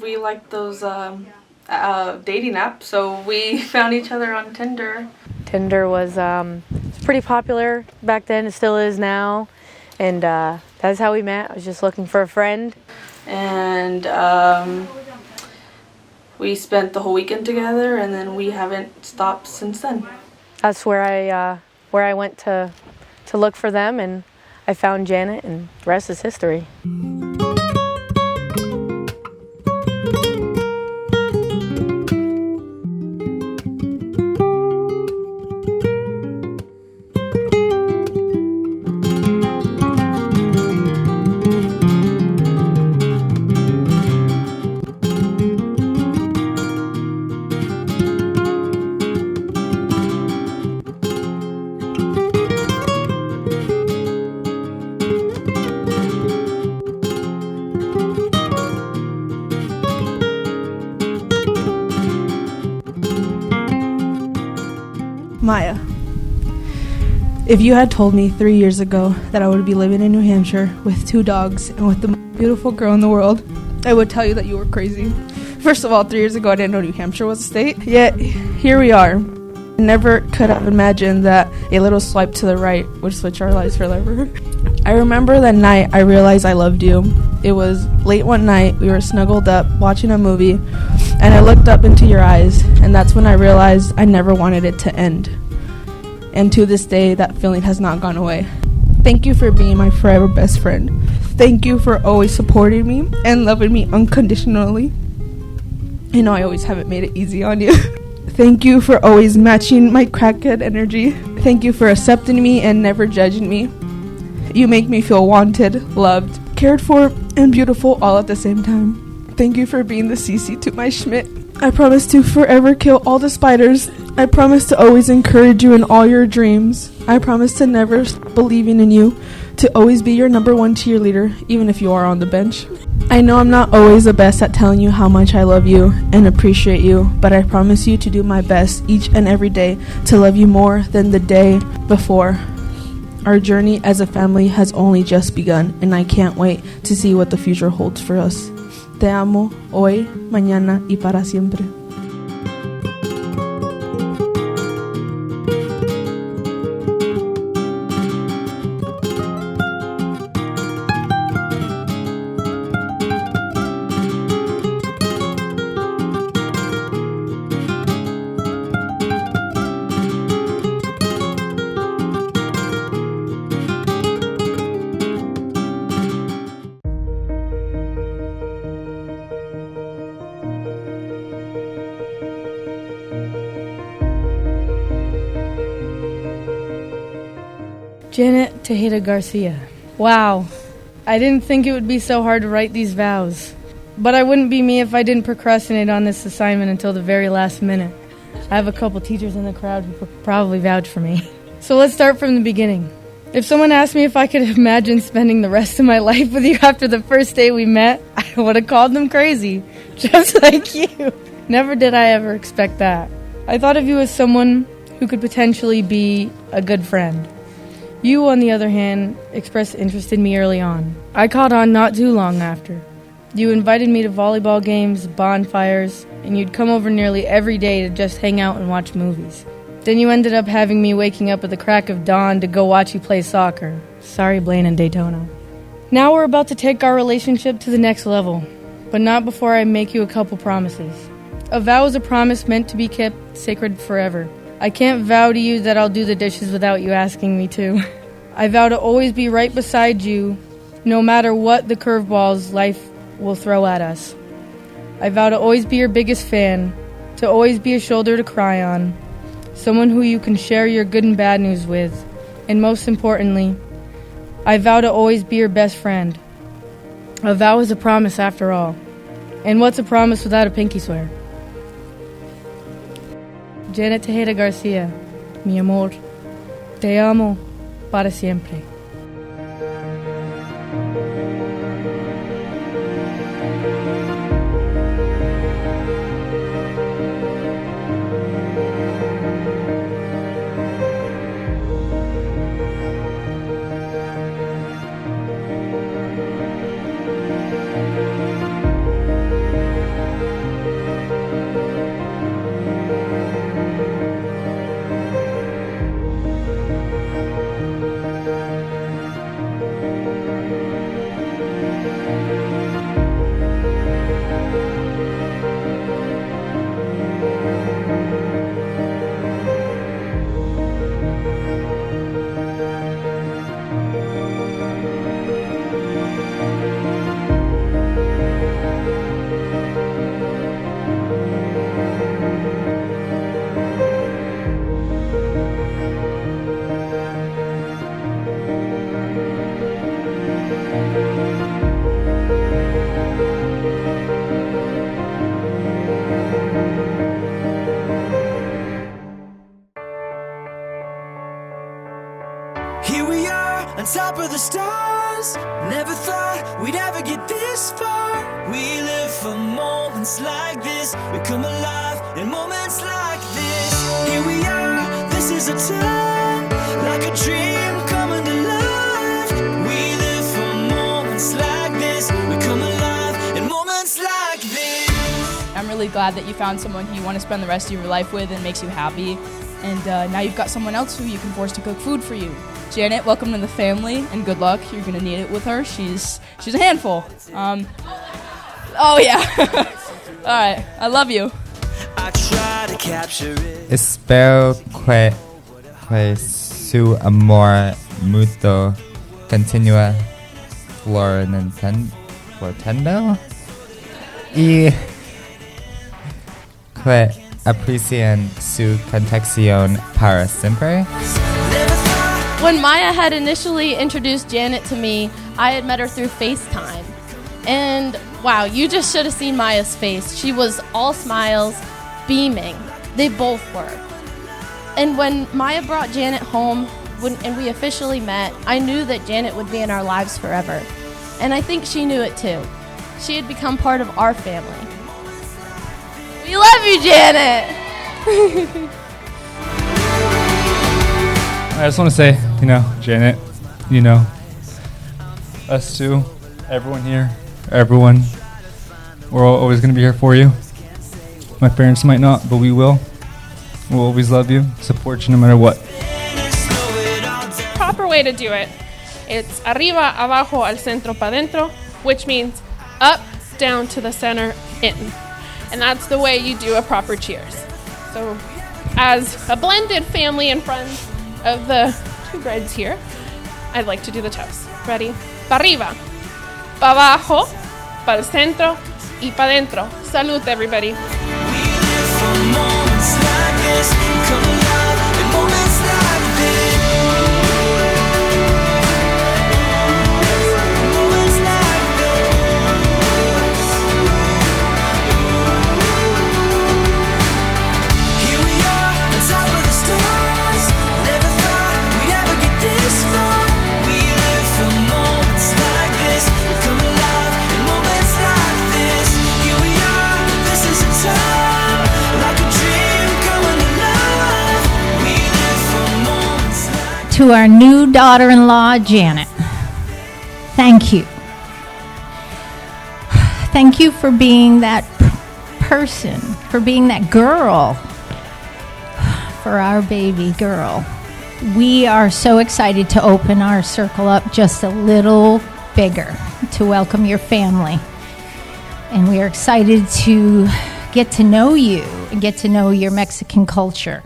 we liked those dating apps, so we found each other on Tinder. Tinder was pretty popular back then. It still is now. And that's how we met. I was just looking for a friend. And we spent the whole weekend together, and then we haven't stopped since then. That's where I went to look for them, and I found Janet, and the rest is history. Myia, if you had told me 3 years ago that I would be living in New Hampshire with 2 dogs and with the most beautiful girl in the world, I would tell you that you were crazy. First of all, 3 years ago I didn't know New Hampshire was a state, yet here we are. I never could have imagined that a little swipe to the right would switch our lives forever. I remember that night I realized I loved you. It was late one night, we were snuggled up watching a movie, and I looked up into your eyes, and that's when I realized I never wanted it to end. And to this day, that feeling has not gone away. Thank you for being my forever best friend. Thank you for always supporting me and loving me unconditionally. You know I always haven't made it easy on you. Thank you for always matching my crackhead energy. Thank you for accepting me and never judging me. You make me feel wanted, loved, cared for, and beautiful all at the same time. Thank you for being the Cece to my Schmidt. I promise to forever kill all the spiders. I promise to always encourage you in all your dreams. I promise to never stop believing in you, to always be your number one cheerleader, even if you are on the bench. I know I'm not always the best at telling you how much I love you and appreciate you, but I promise you to do my best each and every day to love you more than the day before. Our journey as a family has only just begun, and I can't wait to see what the future holds for us. Te amo, hoy, mañana y para siempre. Janet Tejeda Garcia. Wow, I didn't think it would be so hard to write these vows. But I wouldn't be me if I didn't procrastinate on this assignment until the very last minute. I have a couple teachers in the crowd who could probably vouch for me. So let's start from the beginning. If someone asked me if I could imagine spending the rest of my life with you after the first day we met, I would have called them crazy, just like you. Never did I ever expect that. I thought of you as someone who could potentially be a good friend. You, on the other hand, expressed interest in me early on. I caught on not too long after. You invited me to volleyball games, bonfires, and you'd come over nearly every day to just hang out and watch movies. Then you ended up having me waking up at the crack of dawn to go watch you play soccer. Sorry, Blaine and Daytona. Now we're about to take our relationship to the next level, but not before I make you a couple promises. A vow is a promise meant to be kept sacred forever. I can't vow to you that I'll do the dishes without you asking me to. I vow to always be right beside you, no matter what the curveballs life will throw at us. I vow to always be your biggest fan, to always be a shoulder to cry on, someone who you can share your good and bad news with, and most importantly, I vow to always be your best friend. A vow is a promise after all. And what's a promise without a pinky swear? Janet Tejeda Garcia, mi amor, te amo para siempre. this far. We live for moments like this. We come alive in moments like this. Here we are, this is a time, like a dream coming to life. We live for moments like this. We come alive in moments like this. I'm really glad that you found someone who you want to spend the rest of your life with and makes you happy. And now you've got someone else who you can force to cook food for you. Janet, welcome to the family, and good luck. You're gonna need it with her. She's a handful. Oh yeah. All right, I love you. I try to capture it. Espero que su amor mutuo continúe floreciendo y que aprecien su conexión para siempre. When Myia had initially introduced Janet to me, I had met her through FaceTime. And wow, you just should have seen Mya's face. She was all smiles, beaming. They both were. And when Myia brought Janet home and we officially met, I knew that Janet would be in our lives forever. And I think she knew it too. She had become part of our family. We love you, Janet! I just want to say, Janet, us two, everyone here, everyone, we're always going to be here for you. My parents might not, but we will. We'll always love you, support you no matter what. Proper way to do it. It's arriba, abajo, al centro, pa dentro, which means up, down to the center, in. And that's the way you do a proper cheers. So as a blended family and friends of the two brides here, I'd like to do the toast. Ready? Pa arriba, pa abajo, pa el centro, y pa dentro. Salud, everybody. To our new daughter-in-law, Janet, thank you. Thank you for being that person, for being that girl, for our baby girl. We are so excited to open our circle up just a little bigger to welcome your family. And we are excited to get to know you and get to know your Mexican culture.